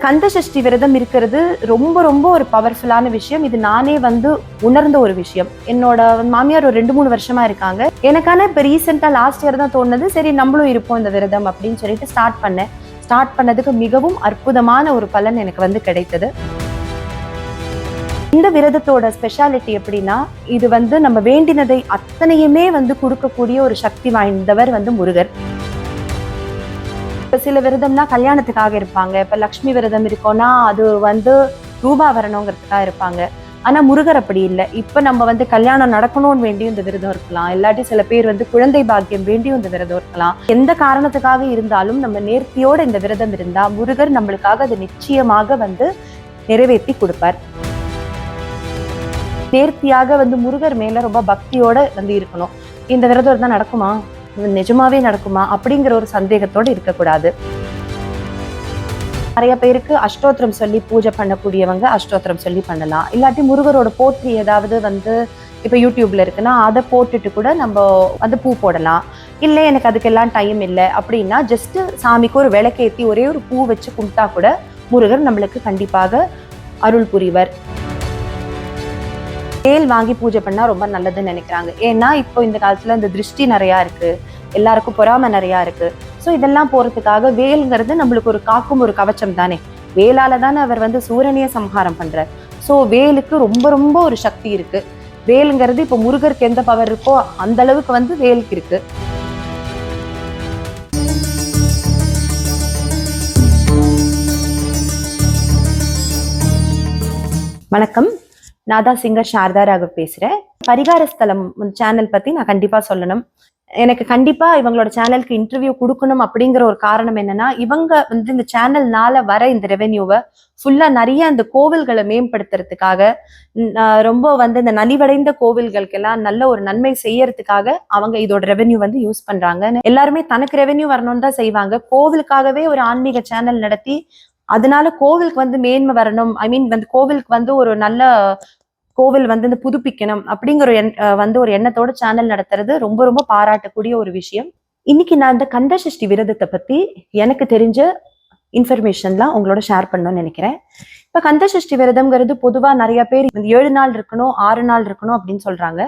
கந்த சஷ்டி விரதம் இருக்கிறது ரொம்ப ரொம்ப ஒரு பவர்ஃபுல்லான விஷயம். இது நானே உணர்ந்த ஒரு விஷயம். என்னோட மாமியார் ஒரு 2-3 வருஷமா இருக்காங்க. எனக்கான இப்ப ரீசெண்டா லாஸ்ட் இயர் தான் தோணுது, சரி நம்மளும் இருப்போம் இந்த விரதம் அப்படின்னு சொல்லிட்டு ஸ்டார்ட் பண்ணதுக்கு மிகவும் அற்புதமான ஒரு பலன் எனக்கு கிடைத்தது. இந்த விரதத்தோட ஸ்பெஷாலிட்டி எப்படின்னா, இது நம்ம வேண்டினதை அத்தனையுமே கொடுக்கக்கூடிய ஒரு சக்தி வாய்ந்தவர் முருகர். சில விரதம்னா கல்யாணத்துக்காக இருப்பாங்க. இப்ப லக்ஷ்மி விரதம் இருக்கோம்னா அது ரூபா வரணுங்கிறதுக்காக இருப்பாங்க. ஆனா முருகர் அப்படி இல்லை. இப்ப நம்ம கல்யாணம் நடக்கணும்னு வேண்டியும் இந்த விரதம் இருக்கலாம். இல்லாட்டி சில பேர் குழந்தை பாக்கியம் வேண்டியும் இந்த விரதம் இருக்கலாம். எந்த காரணத்துக்காக இருந்தாலும் நம்ம நேர்த்தியோட இந்த விரதம் இருந்தா முருகர் நம்மளுக்காக அதை நிச்சயமாக நிறைவேற்றி கொடுப்பார். நேர்த்தியாக முருகர் மேல ரொம்ப பக்தியோட இருக்கணும். இந்த விரதம் தான் நடக்குமா, நிஜமாவே நடக்குமா அப்படிங்கிற ஒரு சந்தேகத்தோடு இருக்கக்கூடாது. நிறைய பேருக்கு அஷ்டோத்திரம் சொல்லி பூஜை பண்ணக்கூடியவங்க அஷ்டோத்திரம் சொல்லி பண்ணலாம். இல்லாட்டி முருகரோட போற்றி ஏதாவது இப்ப யூடியூப்ல இருக்குன்னா அதை போட்டுட்டு கூட நம்ம பூ போடலாம். இல்லை எனக்கு அதுக்கெல்லாம் டைம் இல்லை அப்படின்னா ஜஸ்ட் சாமிக்கு ஒரு விளக்கேற்றி ஒரே ஒரு பூ வச்சு கும்பிட்டா கூட முருகர் நம்மளுக்கு கண்டிப்பாக அருள் புரிவர். வேல் வாங்கி பூஜை பண்ணா ரொம்ப நல்லதுன்னு நினைக்கிறாங்க. ஏன்னா இப்போ இந்த காலத்துல இந்த திருஷ்டி நிறையா இருக்கு, எல்லாருக்கும் பொறாமை நிறையா இருக்கு. ஸோ இதெல்லாம் போறதுக்காக வேல்ங்கிறது நம்மளுக்கு ஒரு காக்கும் ஒரு கவச்சம் தானே. வேலால தானே அவர் சூரனையே சம்ஹாரம் பண்றார். ஸோ வேலுக்கு ரொம்ப ரொம்ப ஒரு சக்தி இருக்கு. வேலுங்கிறது இப்போ முருகருக்கு எந்த பவர் இருக்கோ அந்த அளவுக்கு வேலுக்கு இருக்கு. வணக்கம், நான் தான் சிங்கர் சாரதா ராகவ் பேசுறேன். பரிகார ஸ்தலம் சேனல் பத்தி நான் கண்டிப்பா சொல்லணும். எனக்கு கண்டிப்பா இவங்களோட சேனலுக்கு இன்டர்வியூ கொடுக்கணும் அப்படிங்கிற ஒரு காரணம் என்னன்னா, இவங்க இந்த சேனல்னால வர இந்த ரெவென்யூவை ஃபுல்லா நிறைய இந்த கோவில்களை மேம்படுத்துறதுக்காக, ரொம்ப இந்த நலிவடைந்த கோவில்களுக்கெல்லாம் நல்ல ஒரு நன்மை செய்யறதுக்காக அவங்க இதோட ரெவென்யூ யூஸ் பண்றாங்க. எல்லாருமே தனக்கு ரெவென்யூ வரணும்னு தான் செய்வாங்க. கோவிலுக்காகவே ஒரு ஆன்மீக சேனல் நடத்தி அதனால கோவிலுக்கு மேன்மை வரணும், ஐ மீன் கோவிலுக்கு ஒரு நல்ல கோவில் இந்த புதுப்பிக்கணும் அப்படிங்கிற ஒரு எண்ணத்தோட சேனல் நடத்துறது ரொம்ப ரொம்ப பாராட்டக்கூடிய ஒரு விஷயம். இன்னைக்கு நான் இந்த கந்த சஷ்டி விரதத்தை பத்தி எனக்கு தெரிஞ்ச இன்ஃபர்மேஷன்லாம் உங்களோட ஷேர் பண்ணணும்னு நினைக்கிறேன். இப்ப கந்த சஷ்டி விரதம்ங்கிறது பொதுவா நிறைய பேர் 7 நாள் இருக்கணும், 6 நாள் இருக்கணும் அப்படின்னு சொல்றாங்க.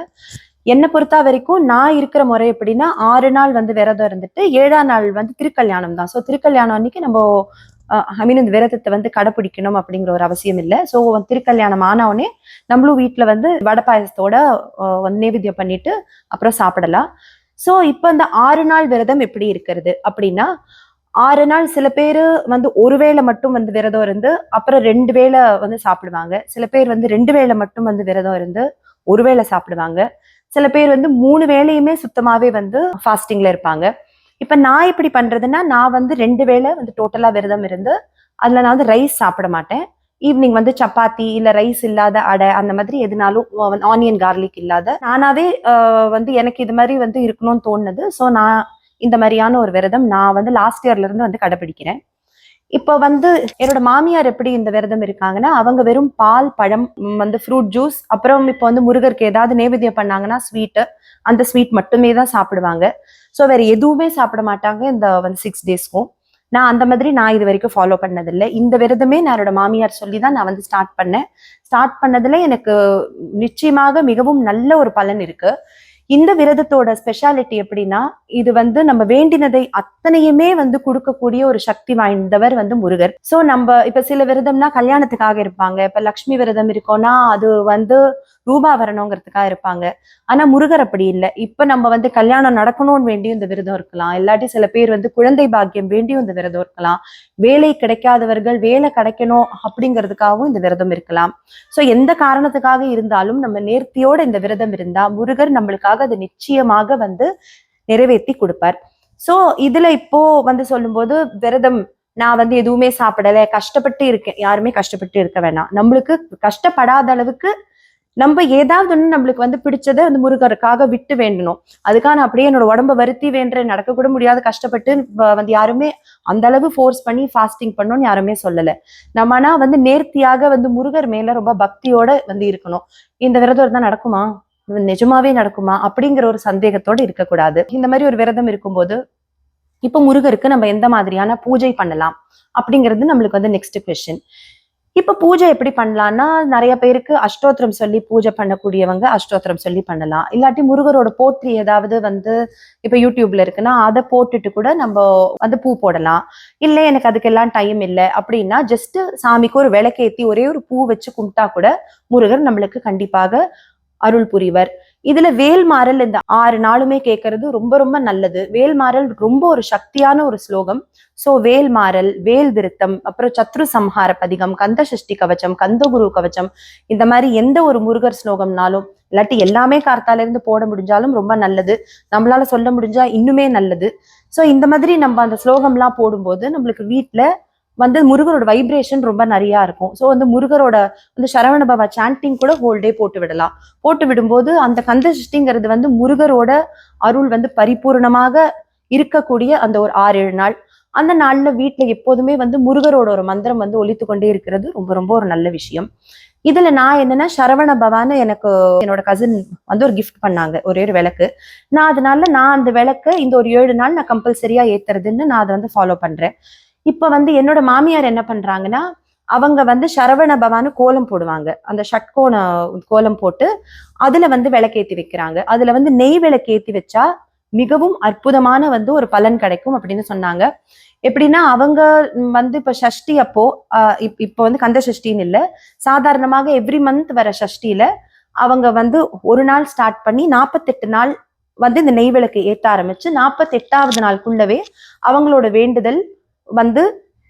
என்னை பொறுத்தா வரைக்கும் நான் இருக்கிற முறை எப்படின்னா 6 நாள் விரதம் இருந்துட்டு 7ஆம் நாள் திருக்கல்யாணம் தான். ஸோ திருக்கல்யாணம் அன்னைக்கு நம்ம இந்த விரதத்தை கடைப்பிடிக்கணும் அப்படிங்கிற ஒரு அவசியம் இல்லை. ஸோ திருக்கல்யாணம் ஆனவுடனே நம்மளும் வீட்டுல வடை பாயசத்தோட நைவேத்தியம் பண்ணிட்டு அப்புறம் சாப்பிடலாம். ஸோ இப்போ இந்த 6 நாள் விரதம் எப்படி இருக்கிறது அப்படின்னா, 6 நாள் சில பேர் ஒரு வேளை மட்டும் விரதம் இருந்து அப்புறம் 2 வேளை சாப்பிடுவாங்க. சில பேர் 2 வேளை மட்டும் விரதம் இருந்து ஒரு வேளை சாப்பிடுவாங்க. சில பேர் 3 வேளையுமே சுத்தமாவே ஃபாஸ்டிங்ல இருப்பாங்க. இப்ப நான் எப்படி பண்றதுன்னா, நான் 2 வேளை டோட்டலா விரதம் இருந்து அதுல நான் ரைஸ் சாப்பிட மாட்டேன். ஈவினிங் சப்பாத்தி இல்ல ரைஸ் இல்லாத அடை அந்த மாதிரி எதுனாலும் ஆனியன் கார்லிக் இல்லாத நானாவே எனக்கு இது மாதிரி இருக்கணும்னு தோணுது. ஸோ நான் இந்த மாதிரியான ஒரு விரதம் நான் லாஸ்ட் இயர்ல இருந்து கடைபிடிக்கிறேன். இப்போ என்னோட மாமியார் எப்படி இந்த விரதம் இருக்காங்கன்னா, அவங்க வெறும் பால், பழம், ஃப்ரூட் ஜூஸ், அப்புறம் இப்போ முருகருக்கு ஏதாவது நைவேத்தியம் பண்ணாங்கன்னா ஸ்வீட்டு, அந்த ஸ்வீட் மட்டுமே தான் சாப்பிடுவாங்க. ஸோ வேற எதுவுமே சாப்பிட மாட்டாங்க இந்த 6 டேஸ்க்கும். நான் அந்த மாதிரி நான் இது வரைக்கும் ஃபாலோ பண்ணதில்லை. இந்த விரதமே நான் என்னோட மாமியார் சொல்லி தான் நான் ஸ்டார்ட் பண்ணதுல எனக்கு நிச்சயமாக மிகவும் நல்ல ஒரு பலன் இருக்கு. இந்த விரதத்தோட ஸ்பெஷாலிட்டி எப்படின்னா, இது நம்ம வேண்டினதை அத்தனையுமே கொடுக்கக்கூடிய ஒரு சக்தி வாய்ந்தவர் முருகர். சோ நம்ம இப்ப சில விரதம்னா கல்யாணத்துக்காக இருப்பாங்க. இப்ப லக்ஷ்மி விரதம் இருக்கோம்னா அது ரூபா வரணுங்கிறதுக்காக இருப்பாங்க. ஆனா முருகர் அப்படி இல்லை. இப்ப நம்ம கல்யாணம் நடக்கணும்னு வேண்டியும் இந்த விரதம் இருக்கலாம். இல்லாட்டி சில பேர் குழந்தை பாக்கியம் வேண்டியும் இந்த விரதம் இருக்கலாம். வேலை கிடைக்காதவர்கள் வேலை கிடைக்கணும் அப்படிங்கிறதுக்காகவும் இந்த விரதம் இருக்கலாம். சோ எந்த காரணத்துக்காக இருந்தாலும் நம்ம நேர்த்தியோட இந்த விரதம் இருந்தா முருகர் நம்மளுக்காக அதை நிச்சயமாக நிறைவேற்றி கொடுப்பார். சோ இதுல இப்போ சொல்லும்போது விரதம் நான் எதுவுமே சாப்பிடல, கஷ்டப்பட்டு இருக்கேன். யாருமே கஷ்டப்பட்டு இருக்க வேணாம். நம்மளுக்கு கஷ்டப்படாத அளவுக்கு நம்ம ஏதாவது ஒண்ணு நம்மளுக்கு பிடிச்சதை முருகருக்காக விட்டு வேண்டணும். அதுக்கான அப்படியே என்னோட உடம்ப வருத்தி வேண்ட நடக்க கூட முடியாது. கஷ்டப்பட்டு யாருமே அந்த அளவு ஃபோர்ஸ் பண்ணி ஃபாஸ்டிங் பண்ணணும்னு யாருமே சொல்லல. நம்ம ஆனா நேர்த்தியாக முருகர் மேல ரொம்ப பக்தியோட இருக்கணும். இந்த விரதம் தான் நடக்குமா, நிஜமாவே நடக்குமா அப்படிங்கிற ஒரு சந்தேகத்தோடு இருக்கக்கூடாது. இந்த மாதிரி ஒரு விரதம் இருக்கும்போது இப்போ முருகருக்கு நம்ம எந்த மாதிரியான பூஜை பண்ணலாம் அப்படிங்கிறது நம்மளுக்கு வந்து நெக்ஸ்ட் கொஸ்டின். இப்ப பூஜை எப்படி பண்ணலாம்னா, நிறைய பேருக்கு அஷ்டோத்திரம் சொல்லி பூஜை பண்ணக்கூடியவங்க அஷ்டோத்திரம் சொல்லி பண்ணலாம். இல்லாட்டி முருகரோட போற்றி ஏதாவது வந்து இப்ப யூடியூப்ல இருக்குன்னா அதை போட்டுட்டு கூட நம்ம வந்து பூ போடலாம். இல்ல எனக்கு அதுக்கெல்லாம் டைம் இல்லை அப்படின்னா ஜஸ்ட் சாமிக்கு ஒரு விளக்கேத்தி ஒரே ஒரு பூ வச்சு கும்பிட்டா கூட முருகர் நம்மளுக்கு கண்டிப்பாக அருள் புரிவர். இதுல வேல்மாறல் இந்த 6 நாளுமே கேட்கறது ரொம்ப ரொம்ப நல்லது. வேல்மாறல் ரொம்ப ஒரு சக்தியான ஒரு ஸ்லோகம். சோ வேல்மாறல், வேல் விருத்தம், அப்புறம் சத்ரு சம்ஹார பதிகம், கந்த சஷ்டி கவச்சம், கந்தகுரு கவச்சம், இந்த மாதிரி எந்த ஒரு முருகர் ஸ்லோகம்னாலும் இல்லாட்டி எல்லாமே கார்த்தால இருந்து போட முடிஞ்சாலும் ரொம்ப நல்லது. நம்மளால சொல்ல முடிஞ்சா இன்னுமே நல்லது. சோ இந்த மாதிரி நம்ம அந்த ஸ்லோகம்லாம் போடும்போது நம்மளுக்கு வீட்டுல வந்து முருகரோட வைப்ரேஷன் ரொம்ப நிறைய இருக்கும். ஸோ வந்து முருகரோட வந்து சரவண பவா சாண்டிங் கூட ஹோல் டே போட்டு விடலாம். போட்டு விடும்போது அந்த கந்த சஷ்டிங்கிறது வந்து முருகரோட அருள் வந்து பரிபூர்ணமாக இருக்கக்கூடிய அந்த ஒரு 6-7 நாள். அந்த நாள்ல வீட்டுல எப்போதுமே வந்து முருகரோட ஒரு மந்திரம் வந்து ஒலித்து கொண்டே இருக்கிறது ரொம்ப ரொம்ப ஒரு நல்ல விஷயம். இதுல நான் என்னன்னா சரவண பவான்னு எனக்கு என்னோட கசின் வந்து ஒரு கிஃப்ட் பண்ணாங்க ஒரே ஒரு விளக்கு. நான் அந்த விளக்கு இந்த ஒரு 7 நாள் நான் கம்பல்சரியா ஏத்துறதுன்னு நான் அதை வந்து ஃபாலோ பண்றேன். இப்ப வந்து என்னோட மாமியார் என்ன பண்றாங்கன்னா, அவங்க வந்து சரவண பவான்னு கோலம் போடுவாங்க. அந்த ஷட்கோண கோலம் போட்டு அதுல வந்து விளக்கேத்தி வைக்கிறாங்க. அதுல வந்து நெய் விளக்கேத்தி வச்சா மிகவும் அற்புதமான வந்து ஒரு பலன் கிடைக்கும் அப்படின்னு சொன்னாங்க. எப்படின்னா அவங்க வந்து இப்ப சஷ்டி அப்போ இப்ப வந்து கந்த சஷ்டின்னு இல்ல, சாதாரணமாக எவ்ரி மந்த் வர சஷ்டியில அவங்க வந்து ஒரு நாள் ஸ்டார்ட் பண்ணி 48 நாள் வந்து இந்த நெய் விளக்கு ஏத்த ஆரம்பிச்சு 48வது நாளுக்குள்ளவே அவங்களோட வேண்டுதல் வந்து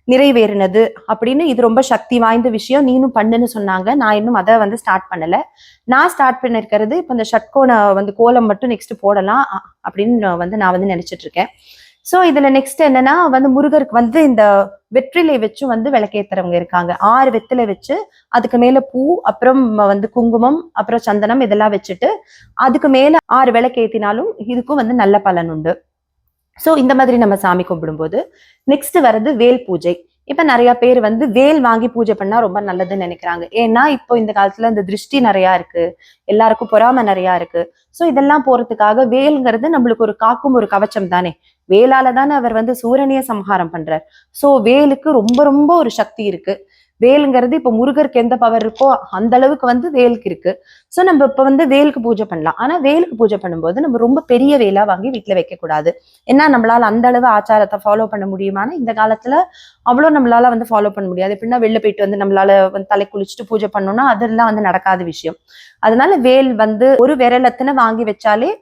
நிறைவேறினது அப்படின்னு. இது ரொம்ப சக்தி வாய்ந்த விஷயம், நீனும் பண்ணுன்னு சொன்னாங்க. நான் இன்னும் அதை வந்து ஸ்டார்ட் பண்ணல. நான் ஸ்டார்ட் பண்ணிருக்கிறது இப்ப இந்த ஷட்கோண வந்து கோலம் மட்டும் நெக்ஸ்ட் போடலாம் அப்படின்னு வந்து நான் வந்து நினைச்சிட்டு இருக்கேன். சோ இதுல நெக்ஸ்ட் என்னன்னா வந்து முருகருக்கு வந்து இந்த வெற்றிலை வச்சும் வந்து விளக்கேத்துறவங்க இருக்காங்க. 6 வெற்றிலை வச்சு அதுக்கு மேல பூ, அப்புறம் வந்து குங்குமம், அப்புறம் சந்தனம் இதெல்லாம் வச்சுட்டு அதுக்கு மேல 6 விளக்கேத்தினாலும் இதுக்கும் வந்து நல்ல பலன் உண்டு. சோ இந்த மாதிரி நம்ம சாமி கும்பிடும்போது நெக்ஸ்ட் வர்றது வேல் பூஜை. இப்ப நிறைய பேர் வந்து வேல் வாங்கி பூஜை பண்ணா ரொம்ப நல்லதுன்னு நினைக்கிறாங்க. ஏன்னா இப்போ இந்த காலத்துல இந்த திருஷ்டி நிறைய இருக்கு, எல்லாருக்கும் பொறாமை நிறைய இருக்கு. சோ இதெல்லாம் போறதுக்காக வேல்ங்கிறது நம்மளுக்கு ஒரு காக்கும் ஒரு கவச்சம் தானே. வேலால தானே அவர் வந்து சூரனைய சம்ஹாரம் பண்றார். சோ வேலுக்கு ரொம்ப ரொம்ப ஒரு சக்தி இருக்கு. வேலுங்கிறது இப்ப முருகருக்கு எந்த பவர் இருக்கோ அந்த அளவுக்கு வந்து வேலுக்கு இருக்கு. சோ நம்ம இப்ப வந்து வேலுக்கு பூஜை பண்ணலாம். ஆனா வேலுக்கு பூஜை பண்ணும்போது நம்ம ரொம்ப பெரிய வேலா வாங்கி வீட்டுல வைக்க கூடாது. ஏன்னா நம்மளால அந்த அளவு ஆச்சாரத்தை ஃபாலோ பண்ண முடியுமானா இந்த காலத்துல அவ்வளவு நம்மளால வந்து ஃபாலோ பண்ண முடியாது. எப்படின்னா வெளில போயிட்டு வந்து நம்மளால வந்து தலை குளிச்சுட்டு பூஜை பண்ணோம்னா அதெல்லாம் வந்து நடக்காத விஷயம். அதனால வேல் வந்து ஒரு விரலத்தின வாங்கி வச்சாலே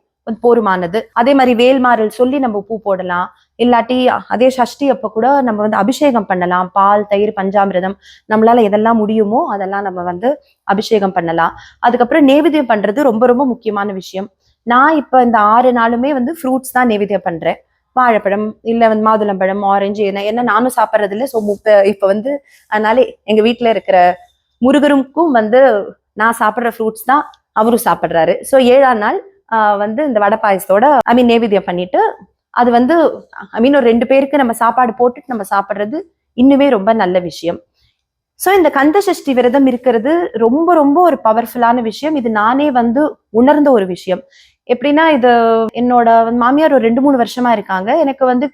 போருமானது. அதே மாதிரி வேல்மாறல் சொல்லி நம்ம பூ போடலாம். இல்லாட்டி அதே சஷ்டி அப்ப கூட நம்ம வந்து அபிஷேகம் பண்ணலாம். பால், தயிர், பஞ்சாமிரதம் நம்மளால எதெல்லாம் முடியுமோ அதெல்லாம் நம்ம வந்து அபிஷேகம் பண்ணலாம். அதுக்கப்புறம் நேவேத்தியம் பண்றது ரொம்ப ரொம்ப முக்கியமான விஷயம். நான் இப்ப இந்த 6 நாளுமே வந்து ஃப்ரூட்ஸ் தான் நேவேத்தியம் பண்றேன். வாழைப்பழம், இல்ல வந்து மாதுளம்பழம், ஆரஞ்சு, என்ன நானும் சாப்பிட்றது இல்லை. ஸோ இப்ப வந்து அதனால எங்க வீட்டுல இருக்கிற முருகருக்கும் வந்து நான் சாப்பிட்ற ஃப்ரூட்ஸ் தான் அவரும் சாப்பிட்றாரு. ஸோ 7ஆம் நாள் வந்து இந்த வடை பாயசத்தோட நேவேத்தியம் பண்ணிட்டு அது வந்து ஒரு 2 பேருக்கு நம்ம சாப்பாடு போட்டுட்டு நம்ம சாப்பிட்றது இன்னுமே ரொம்ப நல்ல விஷயம். சோ இந்த கந்த சஷ்டி விரதம் இருக்கிறது ரொம்ப ரொம்ப ஒரு பவர்ஃபுல்லான விஷயம். இது நானே வந்து உணர்ந்த ஒரு விஷயம். எப்படின்னா இது என்னோட மாமியார் ஒரு 2-3 வருஷமா இருக்காங்க. எனக்கு வந்து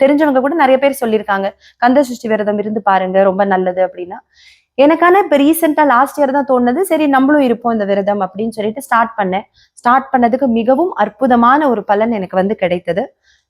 தெரிஞ்சவங்க கூட நிறைய பேர் சொல்லியிருக்காங்க கந்த சஷ்டி விரதம் இருந்து பாருங்க ரொம்ப நல்லது அப்படின்னா. எனக்கான இப்ப ரீசெண்டா லாஸ்ட் இயர் தான் தோணுது, சரி நம்மளும் இருப்போம் இந்த விரதம் அப்படின்னு சொல்லிட்டு ஸ்டார்ட் பண்ணேன். ஸ்டார்ட் பண்ணதுக்கு மிகவும் அற்புதமான ஒரு பலன் எனக்கு வந்து கிடைத்தது.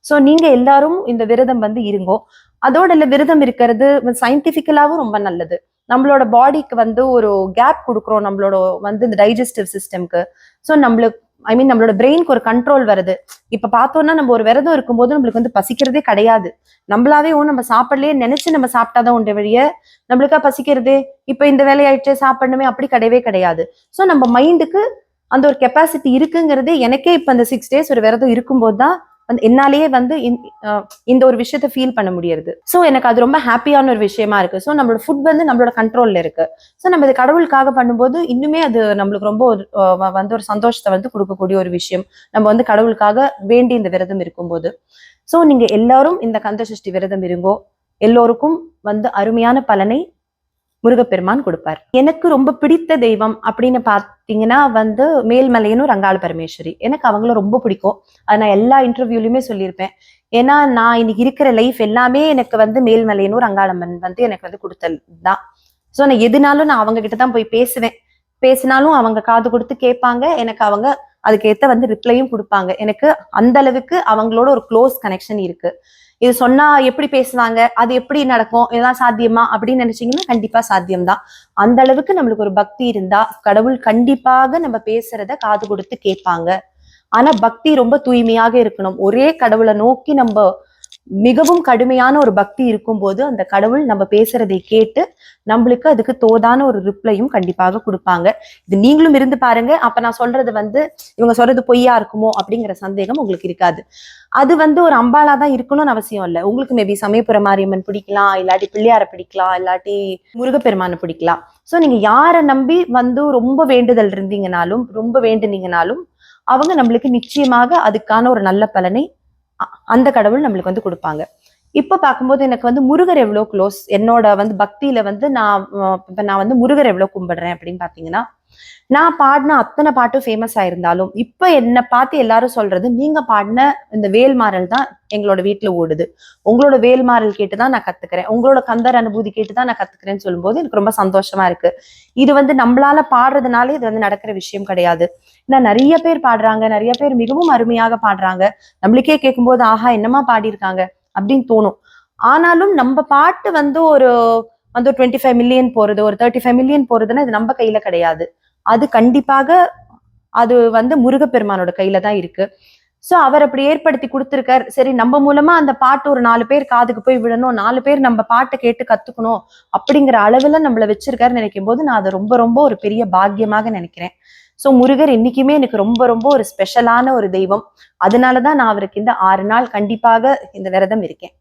சோ நீங்க எல்லாரும் இந்த விரதம் வந்து இருங்கோ. அதோட இல்ல விரதம் இருக்கிறது சயின்டிபிக்கலாவும் ரொம்ப நல்லது. நம்மளோட பாடிக்கு வந்து ஒரு கேப் கொடுக்குறோம் நம்மளோட வந்து இந்த டைஜஸ்டிவ் சிஸ்டம்க்கு. சோ நம்மளுக்கு நம்மளோட பிரெயினுக்கு ஒரு கண்ட்ரோல் வருது. இப்ப பார்த்தோம்னா நம்ம ஒரு விரதம் இருக்கும்போது நம்மளுக்கு வந்து பசிக்கிறதே கிடையாது. நம்மளாவே நம்ம சாப்பிடலையே நினைச்சு நம்ம சாப்பிட்டாதான் உண்டு வழிய நம்மளுக்கா பசிக்கிறதே இப்ப இந்த வேலையாயிடுச்சு சாப்பிடணுமே அப்படி கிடையவே கிடையாது. சோ நம்ம மைண்டுக்கு அந்த ஒரு கெப்பாசிட்டி இருக்குங்கிறதே எனக்கே இப்ப அந்த 6 days ஒரு விரதம் இருக்கும்போது தான் என்னாலேயே வந்து இந்த ஒரு விஷயத்த ஃபீல் பண்ண முடியாது. சோ எனக்கு அது ரொம்ப ஹாப்பியான ஒரு விஷயமா இருக்கு. சோ நம்மளோட ஃபுட் வந்து நம்மளோட கண்ட்ரோல்ல இருக்கு. சோ நம்ம இது கடவுளுக்காக பண்ணும்போது இன்னுமே அது நம்மளுக்கு ரொம்ப வந்து ஒரு சந்தோஷத்தை வந்து கொடுக்கக்கூடிய ஒரு விஷயம். நம்ம வந்து கடவுளுக்காக வேண்டி இந்த விரதம் இருக்கும்போது. சோ நீங்க எல்லாரும் இந்த கந்த சஷ்டி விரதம் இருங்கோ. எல்லோருக்கும் வந்து அருமையான பலனை முருகப்பெருமான் கொடுப்பார். எனக்கு ரொம்ப பிடித்த தெய்வம் அப்படின்னு பாத்தீங்கன்னா வந்து மேல்மலையனூர் அங்காள பரமேஸ்வரி. எனக்கு அவங்கள ரொம்ப பிடிக்கும். அது நான் எல்லா இன்டர்வியூலயுமே சொல்லியிருப்பேன். ஏன்னா நான் இன்னைக்கு இருக்கிற லைஃப் எல்லாமே எனக்கு வந்து மேல்மலையனூர் அங்காளம்மன் வந்து எனக்கு வந்து கொடுத்தது தான். ஸோ நான் எதுனாலும் நான் அவங்க கிட்ட தான் போய் பேசுவேன். பேசினாலும் அவங்க காது கொடுத்து கேட்பாங்க. எனக்கு அவங்க அதுக்கேத்த வந்து ரிப்ளையும் கொடுப்பாங்க. எனக்கு அந்த அளவுக்கு அவங்களோட ஒரு க்ளோஸ் கனெக்ஷன் இருக்கு. இது சொன்னா எப்படி பேசுவாங்க, அது எப்படி நடக்கும், இதெல்லாம் சாத்தியமா அப்படின்னு நினைச்சீங்கன்னா கண்டிப்பா சாத்தியம்தான். அந்த அளவுக்கு நம்மளுக்கு ஒரு பக்தி இருந்தா கடவுள் கண்டிப்பாக நம்ம பேசுறத காது கொடுத்து கேட்பாங்க. ஆனா பக்தி ரொம்ப தூய்மையாக இருக்கணும். ஒரே கடவுளை நோக்கி நம்ம மிகவும் கடுமையான ஒரு பக்தி இருக்கும்போது அந்த கடவுள் நம்ம பேசுறதை கேட்டு நம்மளுக்கு அதுக்கு தோதான ஒரு ரிப்ளையும் கண்டிப்பாக கொடுப்பாங்க. இது நீங்களும் இருந்து பாருங்க. அப்ப நான் சொல்றது வந்து இவங்க சொல்றது பொய்யா இருக்குமோ அப்படிங்கிற சந்தேகம் உங்களுக்கு இருக்காது. அது வந்து ஒரு அம்பாலா தான் இருக்கணும்னு அவசியம் இல்லை. உங்களுக்கு மேபி சமயபுர மாரியம்மன் பிடிக்கலாம், இல்லாட்டி பிள்ளையார பிடிக்கலாம், இல்லாட்டி முருகப்பெருமானை பிடிக்கலாம். சோ நீங்க யாரை நம்பி வந்து ரொம்ப வேண்டுதல் இருந்தீங்கனாலும் ரொம்ப வேண்டுனீங்கனாலும் அவங்க நம்மளுக்கு நிச்சயமாக அதுக்கான ஒரு நல்ல பலனை அந்த கடவுள் நம்மளுக்கு வந்து கொடுப்பாங்க. இப்ப பார்க்கும்போது எனக்கு வந்து முருகர் எவ்வளவு க்ளோஸ், என்னோட வந்து பக்தியில வந்து நான் வந்து முருகர் எவ்வளவு கும்பிடுறேன் அப்படின்னு பாத்தீங்கன்னா, நான் பாடின அத்தனை பாட்டும் ஃபேமஸ் ஆயிருந்தாலும் இப்ப என்ன பார்த்து எல்லாரும் சொல்றது நீங்க பாடின இந்த வேல்மாறல் தான் எங்களோட வீட்டுல ஓடுது, உங்களோட வேல்மாறல் கேட்டுதான் நான் கத்துக்கிறேன், உங்களோட கந்தர் அனுபூதி கேட்டுதான் நான் கத்துக்கிறேன்னு சொல்லும்போது எனக்கு ரொம்ப சந்தோஷமா இருக்கு. இது வந்து நம்மளால பாடுறதுனால இது வந்து நடக்கிற விஷயம் கிடையாது. ஏன்னா நிறைய பேர் பாடுறாங்க, நிறைய பேர் மிகவும் அருமையாக பாடுறாங்க. நம்மளுக்கே கேட்கும்போது ஆஹா என்னமா பாடியிருக்காங்க அப்படின்னு தோணும். ஆனாலும் நம்ம பாட்டு வந்து ஒரு 25 மில்லியன் போறது, ஒரு 35 மில்லியன் போறதுன்னா இது நம்ம கையில கிடையாது. அது கண்டிப்பாக அது வந்து முருகப்பெருமானோட கையில தான் இருக்கு. சோ அவர் அப்படி ஏற்படுத்தி கொடுத்திருக்கார். சரி நம்ம மூலமா அந்த பாட்டு ஒரு 4 பேர் காதுக்கு போய் விடணும், 4 பேர் நம்ம பாட்டை கேட்டு கத்துக்கணும் அப்படிங்கிற அளவுல நம்மள வச்சிருக்காருன்னு நினைக்கும் போது நான் அதை ரொம்ப ரொம்ப ஒரு பெரிய பாக்கியமாக நினைக்கிறேன். சோ முருகர் இன்னைக்குமே எனக்கு ரொம்ப ரொம்ப ஒரு ஸ்பெஷலான ஒரு தெய்வம். அதனாலதான் நான் அவருக்கு இந்த 6 நாள் கண்டிப்பாக இந்த விரதம் இருக்கேன்.